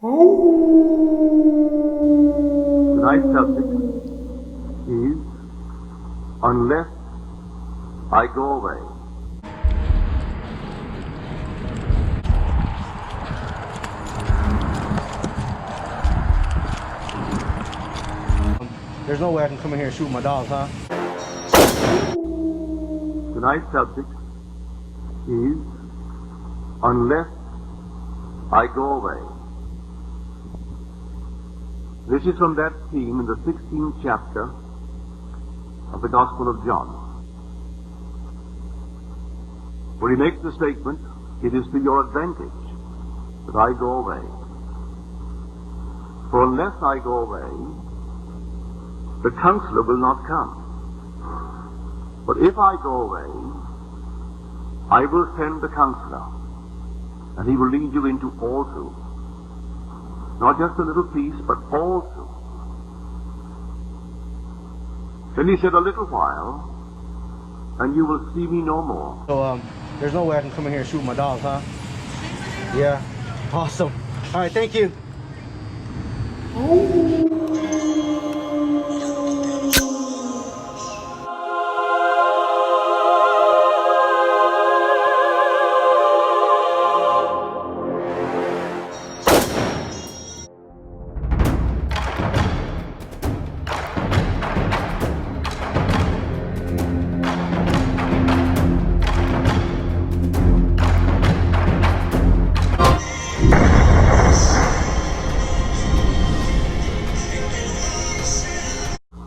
Tonight's subject is Unless I Go Away. There's no way I can come in here and shoot my dogs, huh? Tonight's subject is Unless I Go Away. This is from that theme in the 16th chapter of the Gospel of John, where he makes the statement, "It is to your advantage that I go away. For unless I go away, the Counselor will not come. But if I go away, I will send the Counselor, and he will lead you into all truth." Not just a little piece, but all truth. Then he said, "A little while, and you will see me no more." So, there's no way I can come in here and shoot my dogs, huh? Yeah. Awesome. All right, thank you.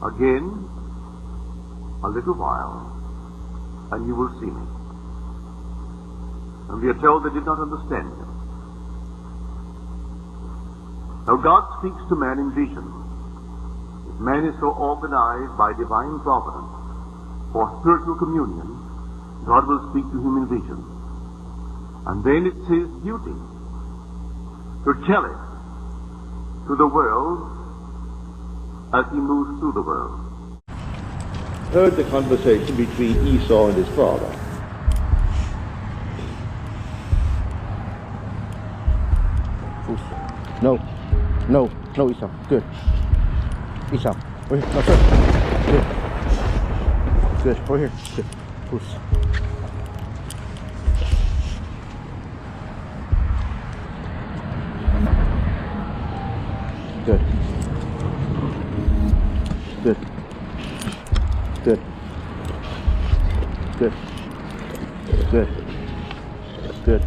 Again, a little while, and you will see me. And we are told they did not understand him. Now God speaks to man in vision. If man is so organized by divine providence for spiritual communion, God will speak to him in vision. And then it's his duty to tell it to the world as he moves through the world. Heard the conversation between Esau and his father. No, Esau. Good. Esau. Over here. No, sir. Good. Good. Over here. Good. Goose. Good. Good. Good. Good. Good. Good.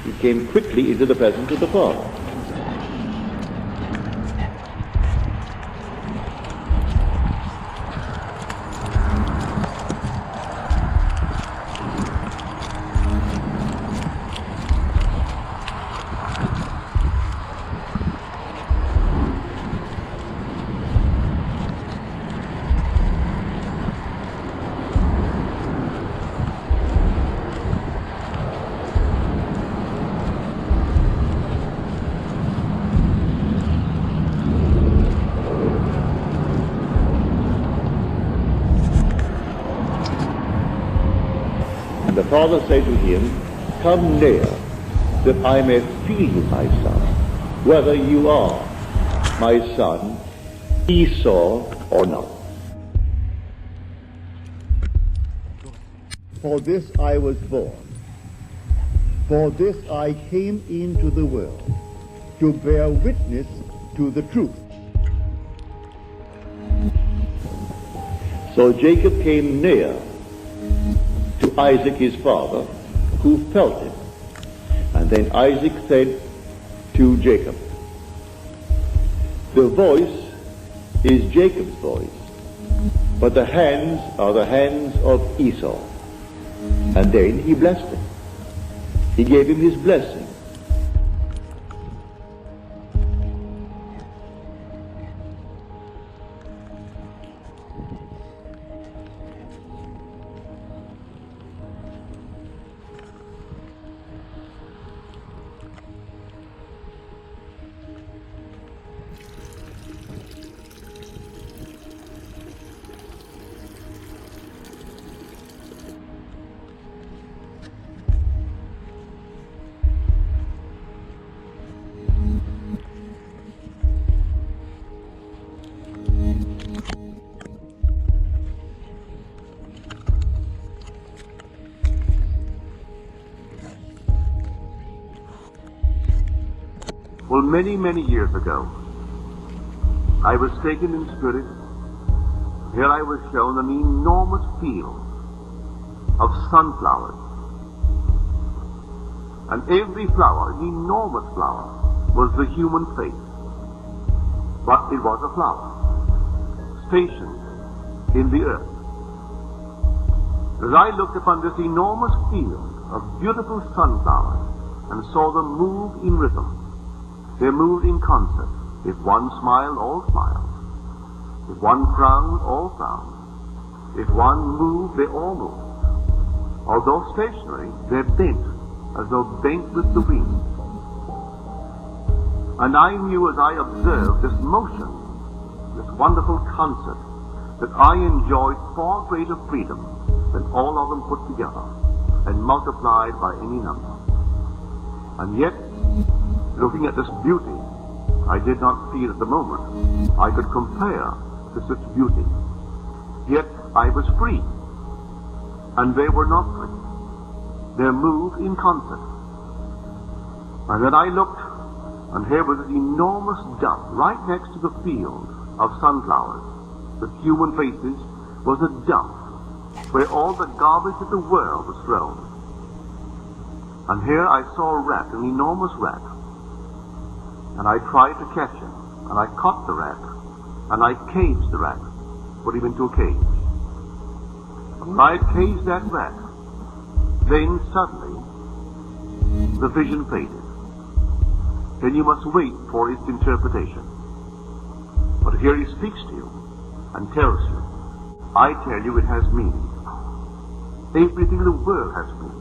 He came quickly into the presence of the Father. And the Father said to him, "Come near, that I may feel you, my son, whether you are my son Esau or not. For this I was born, for this I came into the world, to bear witness to the truth." So Jacob came near to Isaac his father, who felt him. And then Isaac said to Jacob, "The voice is Jacob's voice, but the hands are the hands of Esau. And then he blessed him. He gave him his blessing. Well, many, many years ago, I was taken in spirit. Here I was shown an enormous field of sunflowers. And every flower, an enormous flower, was the human face. But it was a flower, stationed in the earth. As I looked upon this enormous field of beautiful sunflowers and saw them move in rhythm, they moved in concert. If one smiled, all smiled. If one frowned, all frowned. If one moved, they all moved. Although stationary, they bent, as though bent with the wind. And I knew as I observed this motion, this wonderful concert, that I enjoyed far greater freedom than all of them put together and multiplied by any number. And yet, looking at this beauty, I did not feel at the moment I could compare to such beauty. Yet I was free, and they were not free. They moved in concert. And then I looked, and here was an enormous dump right next to the field of sunflowers. The human faces was a dump where all the garbage of the world was thrown. And here I saw a rat, an enormous rat. And I tried to catch him, and I caught the rat, and I caged the rat, put him into a cage. When I had caged that rat, then suddenly the vision faded. Then you must wait for its interpretation. But here he speaks to you and tells you, I tell you it has meaning. Everything in the world has meaning.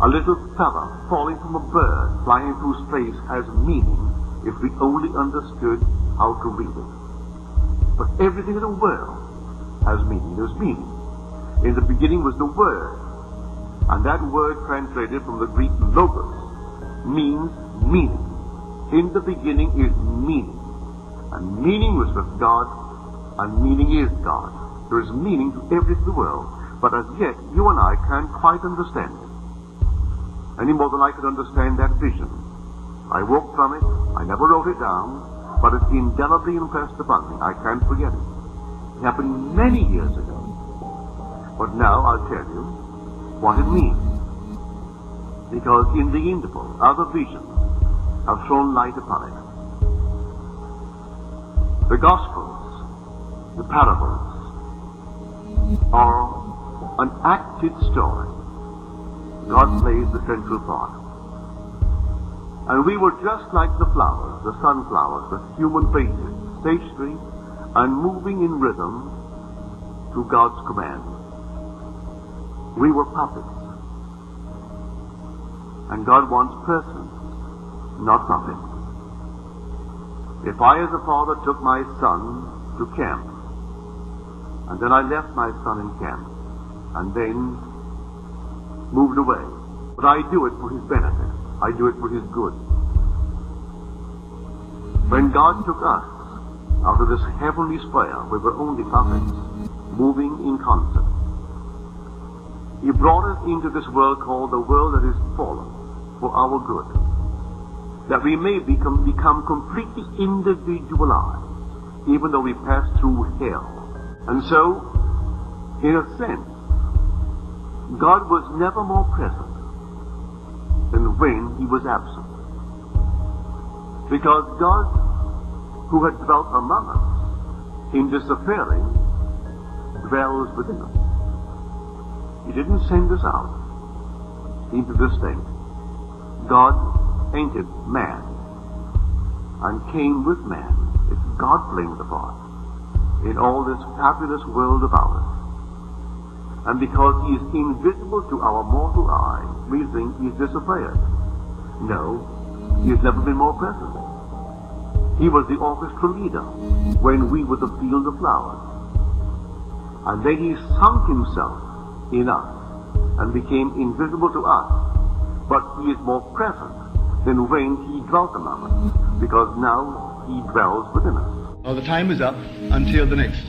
A little feather falling from a bird flying through space has meaning if we only understood how to read it. But everything in the world has meaning. There's meaning. In the beginning was the Word. And that word translated from the Greek logos means meaning. In the beginning is meaning. And meaning was with God, and meaning is God. There is meaning to everything in the world, but as yet you and I can't quite understand it. Any more than I could understand that vision. I woke from it, I never wrote it down, but it's indelibly impressed upon me. I can't forget it. It happened many years ago. But now I'll tell you what it means. Because in the interval, other visions have thrown light upon it. The Gospels, the parables, are an acted story. God plays the central part. And we were just like the flowers, the sunflowers, the human faces, stationary and moving in rhythm to God's command. We were puppets. And God wants persons, not puppets. If I as a father took my son to camp, and then I left my son in camp, and then moved away, but I do it for his benefit. I do it for his good. When God took us out of this heavenly sphere, we were only puppets, moving in concert. He brought us into this world called the world that is fallen, for our good, that we may become completely individualized, even though we pass through hell. And so, in a sense, God was never more present than when he was absent. Because God, who had dwelt among us in this affairing, dwells within us. He didn't send us out into this thing. God entered man and came with man. It's God playing the part in all this fabulous world about us. And because he is invisible to our mortal eye, we think he's disappeared. No, he has never been more present. He was the orchestra leader when we were the field of flowers. And then he sunk himself in us and became invisible to us. But he is more present than when he dwelt among us, because now he dwells within us. Well, the time is up. Until the next